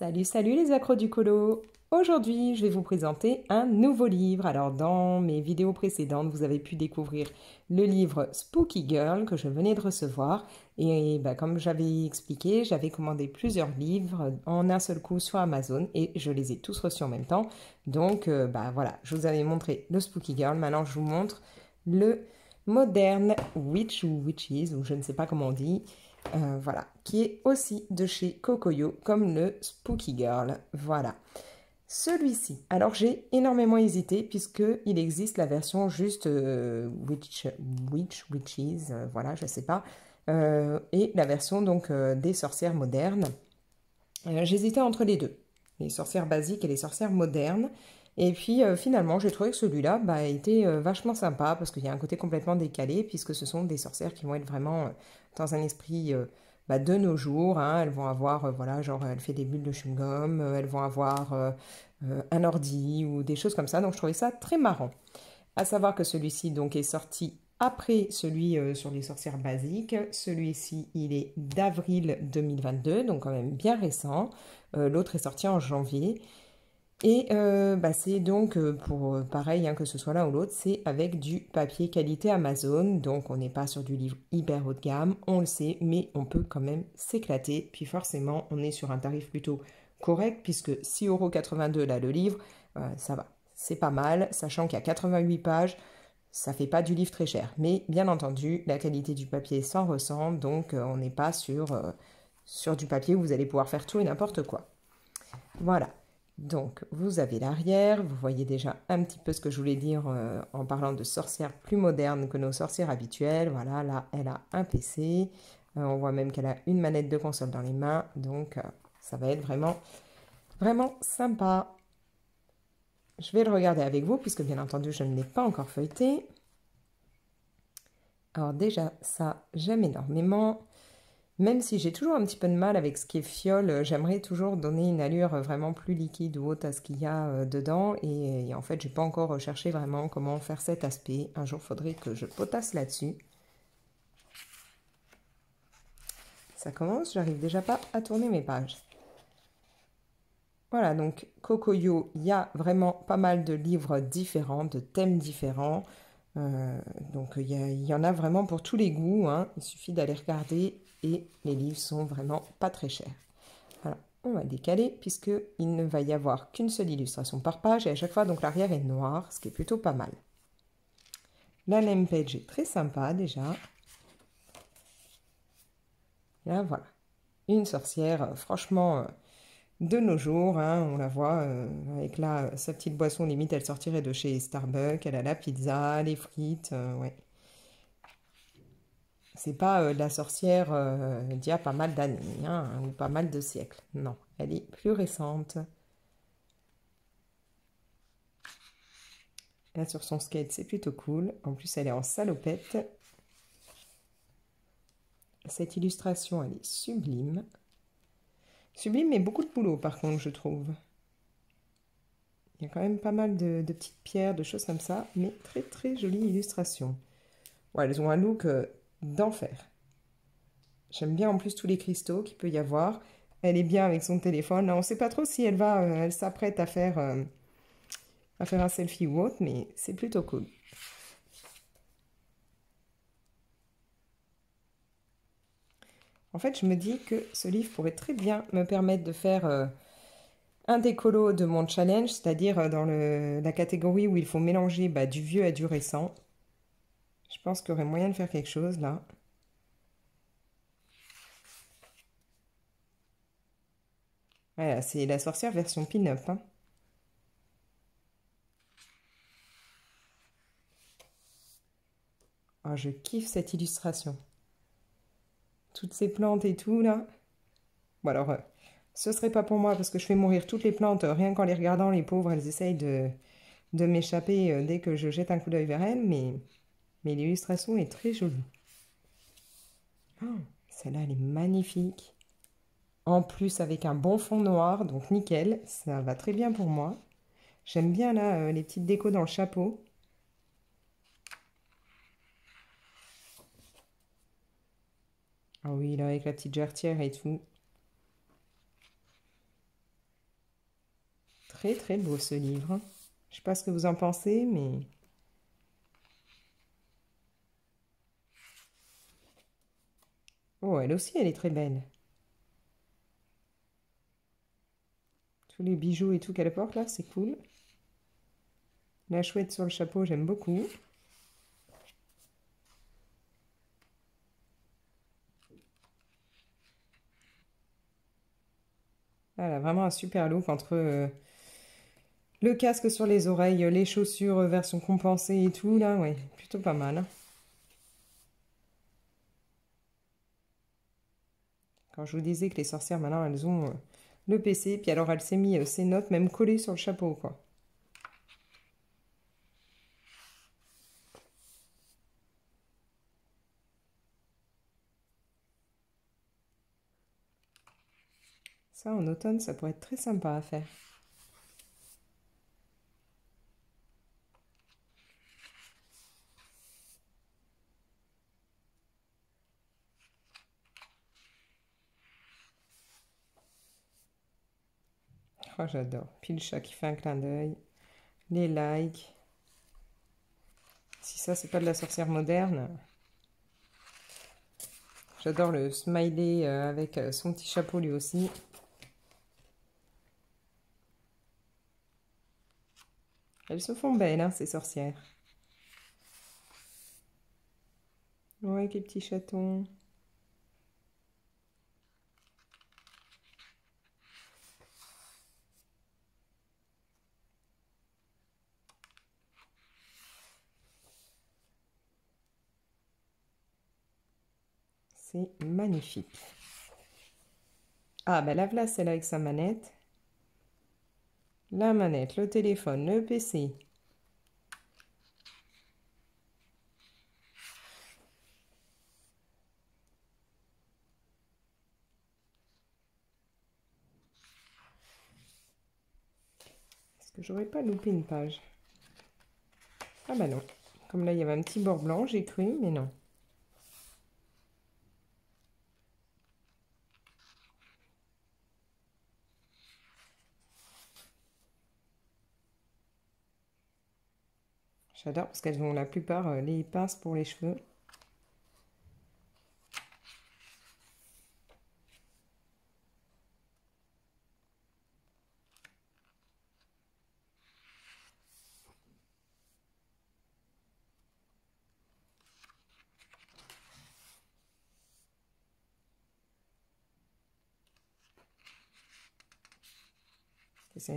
Salut, salut les accros du colo! Aujourd'hui, je vais vous présenter un nouveau livre. Alors, dans mes vidéos précédentes, vous avez pu découvrir le livre Spooky Girl que je venais de recevoir. Et comme j'avais expliqué, j'avais commandé plusieurs livres en un seul coup sur Amazon et je les ai tous reçus en même temps. Donc, voilà, je vous avais montré le Spooky Girl. Maintenant, je vous montre le Modern Witch ou Witches, ou je ne sais pas comment on dit. Voilà, qui est aussi de chez Kokoyo, comme le Spooky Girl. Voilà. Celui-ci, alors j'ai énormément hésité puisqu'il existe la version juste Witches, voilà, je sais pas, et la version donc des sorcières modernes. J'hésitais entre les deux, les sorcières basiques et les sorcières modernes. Et puis finalement, j'ai trouvé que celui-là était vachement sympa parce qu'il y a un côté complètement décalé puisque ce sont des sorcières qui vont être vraiment dans un esprit de nos jours. Hein. Elles vont avoir, voilà, genre elle fait des bulles de chewing-gum, elles vont avoir un ordi ou des choses comme ça. Donc je trouvais ça très marrant. À savoir que celui-ci donc est sorti après celui sur les sorcières basiques. Celui-ci, il est d'avril 2022, donc quand même bien récent. L'autre est sorti en janvier. Et c'est donc, pour pareil, hein, que ce soit l'un ou l'autre, c'est avec du papier qualité Amazon. Donc on n'est pas sur du livre hyper haut de gamme, on le sait, mais on peut quand même s'éclater. Puis forcément, on est sur un tarif plutôt correct, puisque 6,82 € là, le livre, ça va. C'est pas mal, sachant qu'il y a 88 pages, ça fait pas du livre très cher. Mais bien entendu, la qualité du papier s'en ressent, donc on n'est pas sur du papier où vous allez pouvoir faire tout et n'importe quoi. Voilà. Donc, vous avez l'arrière, vous voyez déjà un petit peu ce que je voulais dire en parlant de sorcières plus modernes que nos sorcières habituelles. Voilà, là, elle a un PC. On voit même qu'elle a une manette de console dans les mains. Donc, ça va être vraiment, vraiment sympa. Je vais le regarder avec vous, puisque bien entendu, je ne l'ai pas encore feuilleté. Alors déjà, ça, j'aime énormément. Même si j'ai toujours un petit peu de mal avec ce qui est fiole, j'aimerais toujours donner une allure vraiment plus liquide ou haute à ce qu'il y a dedans. Et en fait, j'ai pas encore cherché vraiment comment faire cet aspect. Un jour, il faudrait que je potasse là-dessus. Ça commence, j'arrive déjà pas à tourner mes pages. Voilà, donc Kokoyo, il y a vraiment pas mal de livres différents, de thèmes différents. Donc il y en a vraiment pour tous les goûts, hein. Il suffit d'aller regarder et les livres sont vraiment pas très chers. Voilà, on va décaler puisqu'il ne va y avoir qu'une seule illustration par page et à chaque fois donc l'arrière est noir, ce qui est plutôt pas mal. La name page est très sympa déjà. Et là voilà, une sorcière franchement de nos jours, hein, on la voit avec là sa petite boisson, limite elle sortirait de chez Starbucks, elle a la pizza, les frites, ouais. C'est pas la sorcière d'il y a pas mal d'années, hein, ou pas mal de siècles. Non, elle est plus récente. Là, sur son skate, c'est plutôt cool. En plus, elle est en salopette. Cette illustration, elle est sublime. Sublime, mais beaucoup de boulot, par contre, je trouve. Il y a quand même pas mal de petites pierres, de choses comme ça, mais très, très jolie illustration. Ouais, elles ont un look d'enfer. J'aime bien en plus tous les cristaux qu'il peut y avoir. Elle est bien avec son téléphone. Là, on ne sait pas trop si elle s'apprête à faire un selfie ou autre, mais c'est plutôt cool. En fait, je me dis que ce livre pourrait très bien me permettre de faire un décolo de mon challenge, c'est-à-dire dans la catégorie où il faut mélanger du vieux à du récent. Je pense qu'il y aurait moyen de faire quelque chose là. Voilà, c'est la sorcière version pin-up. Hein. Oh, je kiffe cette illustration. Toutes ces plantes et tout là. Bon alors, ce serait pas pour moi parce que je fais mourir toutes les plantes rien qu'en les regardant. Les pauvres, elles essayent de m'échapper dès que je jette un coup d'œil vers elles, mais l'illustration est très jolie. Oh, celle-là, elle est magnifique. En plus, avec un bon fond noir, donc nickel, ça va très bien pour moi. J'aime bien là les petites décos dans le chapeau. Ah oui, là avec la petite jarretière et tout. très très beau ce livre. Je sais pas ce que vous en pensez, mais... Oh, elle aussi, elle est très belle. Tous les bijoux et tout qu'elle porte là, c'est cool. La chouette sur le chapeau, j'aime beaucoup. Elle a vraiment un super look entre le casque sur les oreilles, les chaussures version compensée et tout, là, ouais, plutôt pas mal, hein. Quand je vous disais que les sorcières, maintenant, elles ont le PC, puis alors elle s'est mis ses notes même collées sur le chapeau, quoi. Ça, en automne, ça pourrait être très sympa à faire. Oh, j'adore. Puis le chat qui fait un clin d'œil. Les likes. Si ça, c'est pas de la sorcière moderne. J'adore le smiley avec son petit chapeau lui aussi. Elles se font belles, hein, ces sorcières. Ouais, avec les petits chatons. C'est magnifique. Ah, ben la voilà celle avec sa manette. La manette, le téléphone, le PC. Est-ce que j'aurais pas loupé une page? Ah bah non. Comme là, il y avait un petit bord blanc, j'ai cru, mais non. J'adore parce qu'elles ont la plupart les pinces pour les cheveux.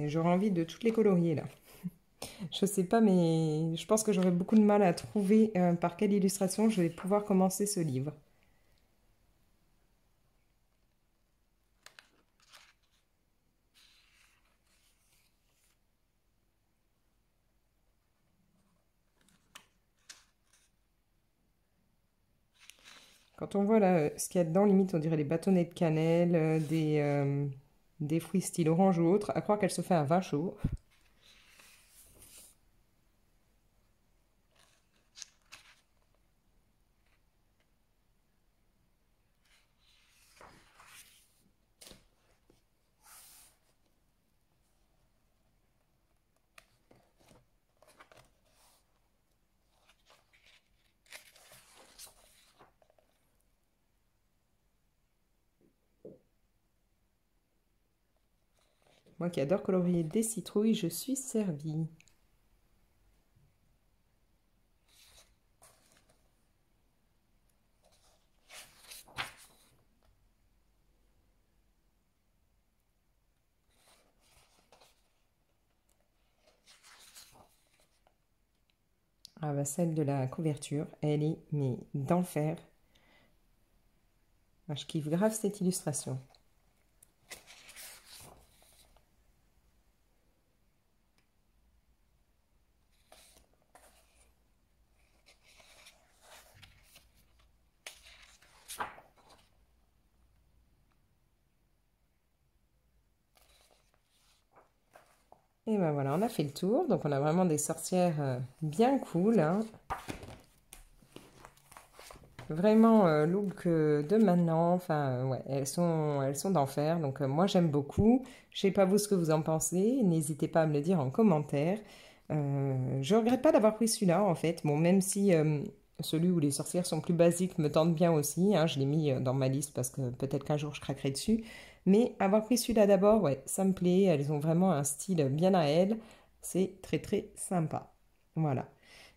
J'aurais envie de toutes les colorier là. Je sais pas, mais je pense que j'aurai beaucoup de mal à trouver par quelle illustration je vais pouvoir commencer ce livre. Quand on voit là ce qu'il y a dedans, limite on dirait des bâtonnets de cannelle, des fruits style orange ou autre, à croire qu'elle se fait un vin chaud. Moi qui adore colorier des citrouilles, je suis servie. Ah bah celle de la couverture, elle est mais d'enfer. Ah, je kiffe grave cette illustration. Et ben voilà, on a fait le tour. Donc on a vraiment des sorcières bien cool, hein. Vraiment, look de maintenant, enfin, ouais, elles sont d'enfer. Donc, moi, j'aime beaucoup. Je sais pas vous ce que vous en pensez. N'hésitez pas à me le dire en commentaire. Je regrette pas d'avoir pris celui-là, en fait. Bon, même si celui où les sorcières sont plus basiques me tente bien aussi, hein, je l'ai mis dans ma liste parce que peut-être qu'un jour je craquerai dessus. Mais avoir pris celui-là d'abord, ouais, ça me plaît. Elles ont vraiment un style bien à elles. C'est très, très sympa. Voilà.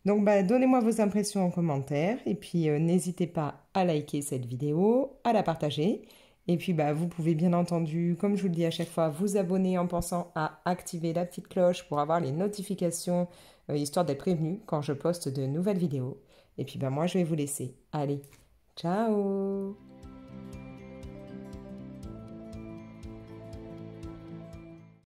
Donc, bah, donnez-moi vos impressions en commentaire et puis n'hésitez pas à liker cette vidéo, à la partager. Et puis, bah, vous pouvez bien entendu, comme je vous le dis à chaque fois, vous abonner en pensant à activer la petite cloche pour avoir les notifications, histoire d'être prévenu quand je poste de nouvelles vidéos. Et puis, bah, moi, je vais vous laisser. Allez, ciao!